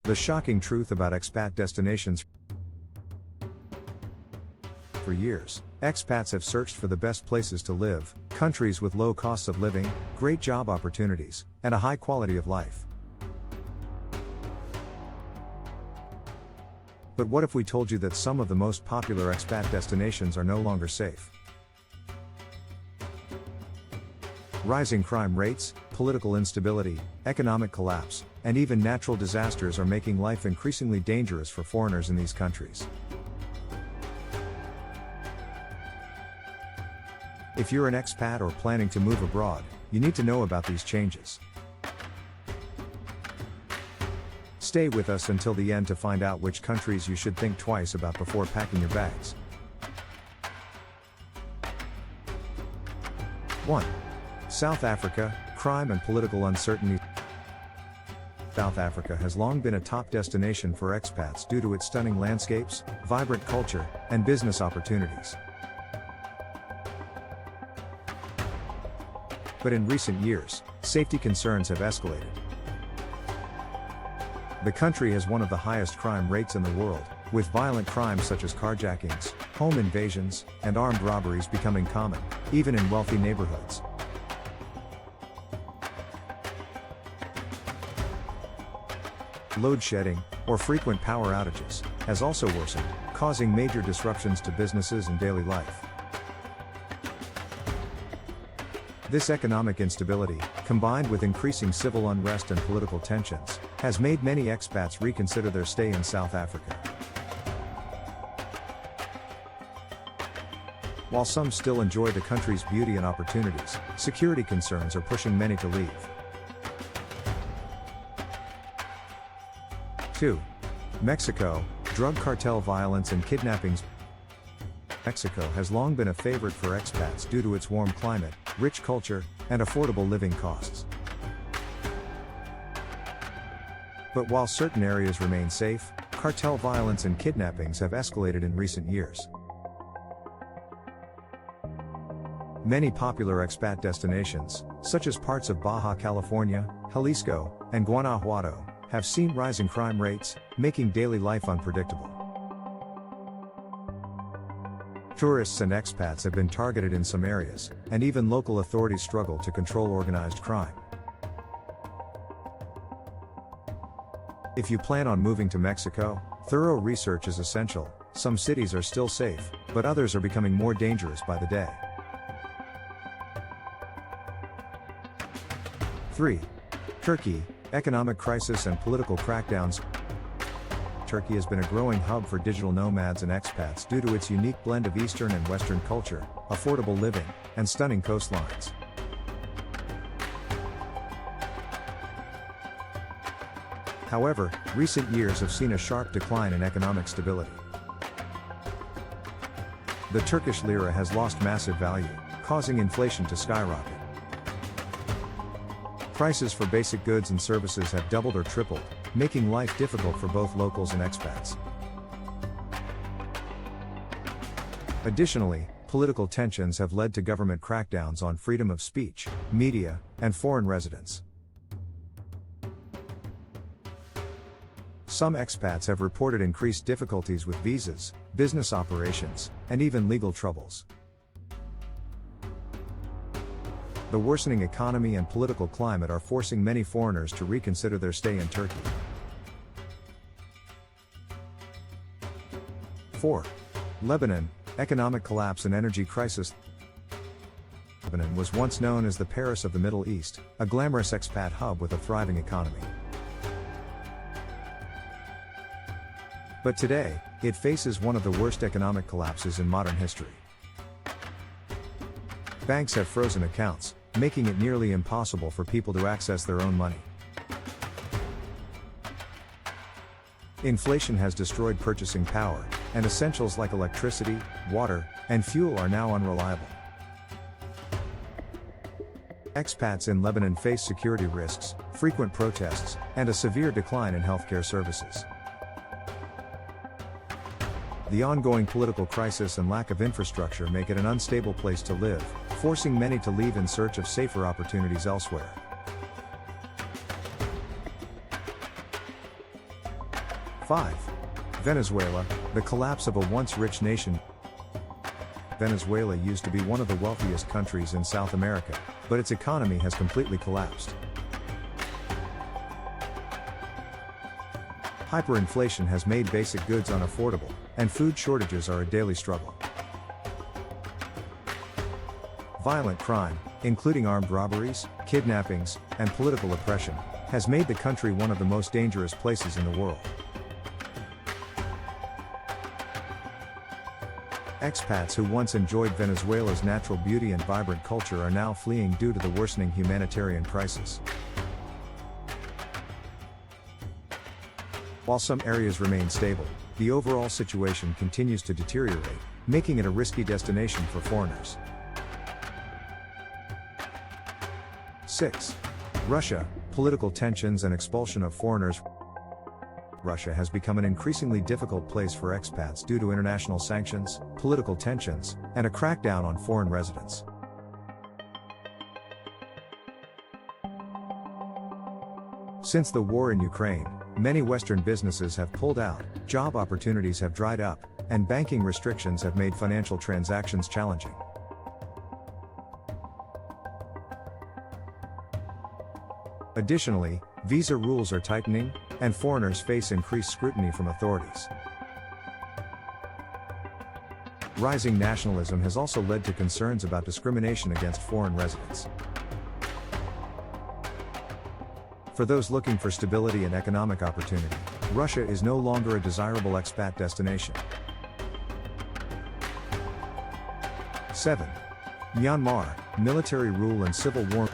The shocking truth about expat destinations. For years, expats have searched for the best places to live, countries with low costs of living, great job opportunities, and a high quality of life. But what if we told you that some of the most popular expat destinations are no longer safe? Rising crime rates, political instability, economic collapse, and even natural disasters are making life increasingly dangerous for foreigners in these countries. If you're an expat or planning to move abroad, you need to know about these changes. Stay with us until the end to find out which countries you should think twice about before packing your bags. 1. South Africa, crime and political uncertainty. South Africa has long been a top destination for expats due to its stunning landscapes, vibrant culture, and business opportunities. But in recent years, safety concerns have escalated. The country has one of the highest crime rates in the world, with violent crimes such as carjackings, home invasions, and armed robberies becoming common, even in wealthy neighborhoods. Load shedding, or frequent power outages, has also worsened, causing major disruptions to businesses and daily life. This economic instability, combined with increasing civil unrest and political tensions, has made many expats reconsider their stay in South Africa. While some still enjoy the country's beauty and opportunities, security concerns are pushing many to leave. 2. Mexico, drug cartel violence and kidnappings. Mexico has long been a favorite for expats due to its warm climate, rich culture, and affordable living costs. But while certain areas remain safe, cartel violence and kidnappings have escalated in recent years. Many popular expat destinations, such as parts of Baja California, Jalisco, and Guanajuato, have seen rising crime rates, making daily life unpredictable. Tourists and expats have been targeted in some areas, and even local authorities struggle to control organized crime. If you plan on moving to Mexico, thorough research is essential. Some cities are still safe, but others are becoming more dangerous by the day. 3. Turkey, economic crisis and political crackdowns. Turkey has been a growing hub for digital nomads and expats due to its unique blend of Eastern and Western culture, affordable living, and stunning coastlines. However, recent years have seen a sharp decline in economic stability. The Turkish lira has lost massive value, causing inflation to skyrocket. Prices for basic goods and services have doubled or tripled, making life difficult for both locals and expats. Additionally, political tensions have led to government crackdowns on freedom of speech, media, and foreign residents. Some expats have reported increased difficulties with visas, business operations, and even legal troubles. The worsening economy and political climate are forcing many foreigners to reconsider their stay in Turkey. 4. Lebanon, economic collapse and energy crisis. Lebanon was once known as the Paris of the Middle East, a glamorous expat hub with a thriving economy. But today, it faces one of the worst economic collapses in modern history. Banks have frozen accounts, making it nearly impossible for people to access their own money. Inflation has destroyed purchasing power, and essentials like electricity, water, and fuel are now unreliable. Expats in Lebanon face security risks, frequent protests, and a severe decline in healthcare services. The ongoing political crisis and lack of infrastructure make it an unstable place to live, forcing many to leave in search of safer opportunities elsewhere. 5. Venezuela, the collapse of a once rich nation. Venezuela used to be one of the wealthiest countries in South America, but its economy has completely collapsed. Hyperinflation has made basic goods unaffordable, and food shortages are a daily struggle. Violent crime, including armed robberies, kidnappings, and political oppression, has made the country one of the most dangerous places in the world. Expats who once enjoyed Venezuela's natural beauty and vibrant culture are now fleeing due to the worsening humanitarian crisis. While some areas remain stable, the overall situation continues to deteriorate, making it a risky destination for foreigners. 6. Russia, political tensions and expulsion of foreigners. Russia has become an increasingly difficult place for expats due to international sanctions, political tensions, and a crackdown on foreign residents. Since the war in Ukraine, many Western businesses have pulled out, job opportunities have dried up, and banking restrictions have made financial transactions challenging. Additionally, visa rules are tightening, and foreigners face increased scrutiny from authorities. Rising nationalism has also led to concerns about discrimination against foreign residents. For those looking for stability and economic opportunity, Russia is no longer a desirable expat destination. 7. Myanmar, military rule and civil war.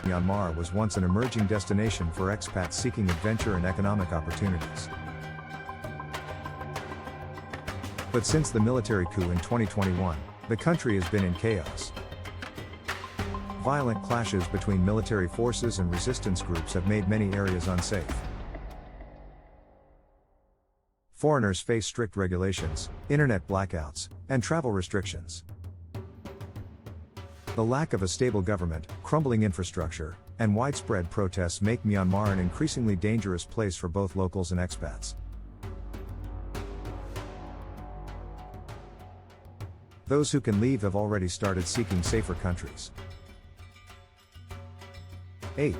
Myanmar was once an emerging destination for expats seeking adventure and economic opportunities. But since the military coup in 2021, the country has been in chaos. Violent clashes between military forces and resistance groups have made many areas unsafe. Foreigners face strict regulations, internet blackouts, and travel restrictions. The lack of a stable government, crumbling infrastructure, and widespread protests make Myanmar an increasingly dangerous place for both locals and expats. Those who can leave have already started seeking safer countries. 8.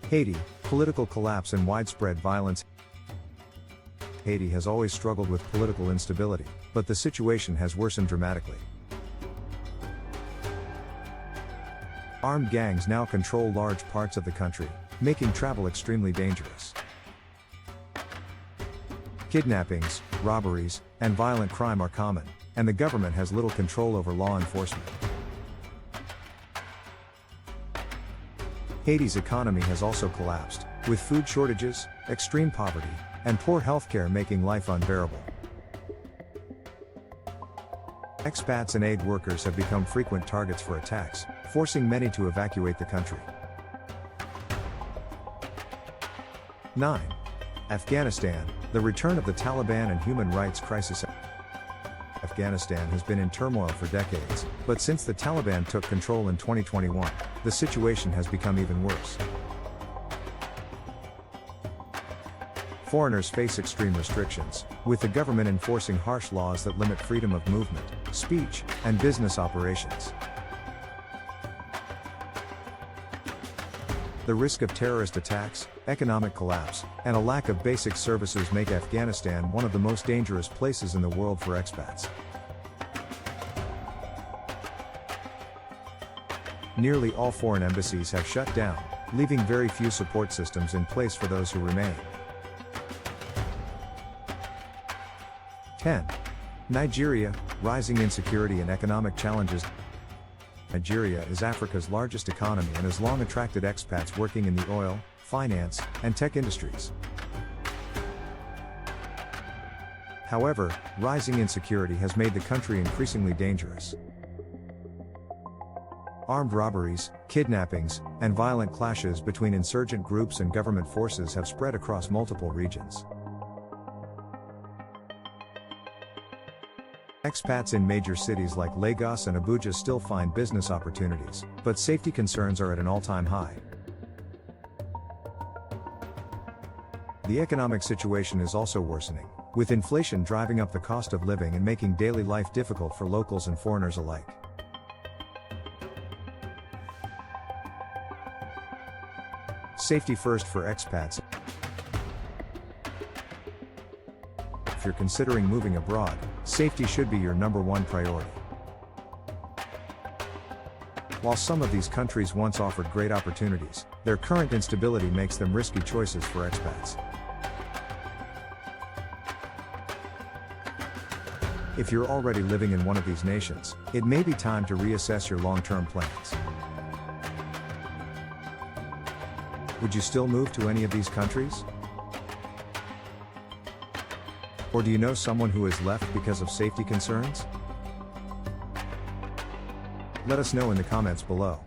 Haiti, political collapse and widespread violence. Haiti has always struggled with political instability, but the situation has worsened dramatically. Armed gangs now control large parts of the country, making travel extremely dangerous. Kidnappings, robberies, and violent crime are common, and the government has little control over law enforcement. Haiti's economy has also collapsed, with food shortages, extreme poverty, and poor healthcare making life unbearable. Expats and aid workers have become frequent targets for attacks, forcing many to evacuate the country. 9. Afghanistan, the return of the Taliban and human rights crisis. Afghanistan has been in turmoil for decades, but since the Taliban took control in 2021, the situation has become even worse. Foreigners face extreme restrictions, with the government enforcing harsh laws that limit freedom of movement, speech, and business operations. The risk of terrorist attacks, economic collapse, and a lack of basic services make Afghanistan one of the most dangerous places in the world for expats. Nearly all foreign embassies have shut down, leaving very few support systems in place for those who remain. 10. Nigeria, rising insecurity and economic challenges. Nigeria is Africa's largest economy and has long attracted expats working in the oil, finance, and tech industries. However, rising insecurity has made the country increasingly dangerous. Armed robberies, kidnappings, and violent clashes between insurgent groups and government forces have spread across multiple regions. Expats in major cities like Lagos and Abuja still find business opportunities, but safety concerns are at an all-time high. The economic situation is also worsening, with inflation driving up the cost of living and making daily life difficult for locals and foreigners alike. Safety first for expats. If you're considering moving abroad, safety should be your #1 priority. While some of these countries once offered great opportunities, their current instability makes them risky choices for expats. If you're already living in one of these nations, it may be time to reassess your long-term plans. Would you still move to any of these countries? Or do you know someone who has left because of safety concerns? Let us know in the comments below.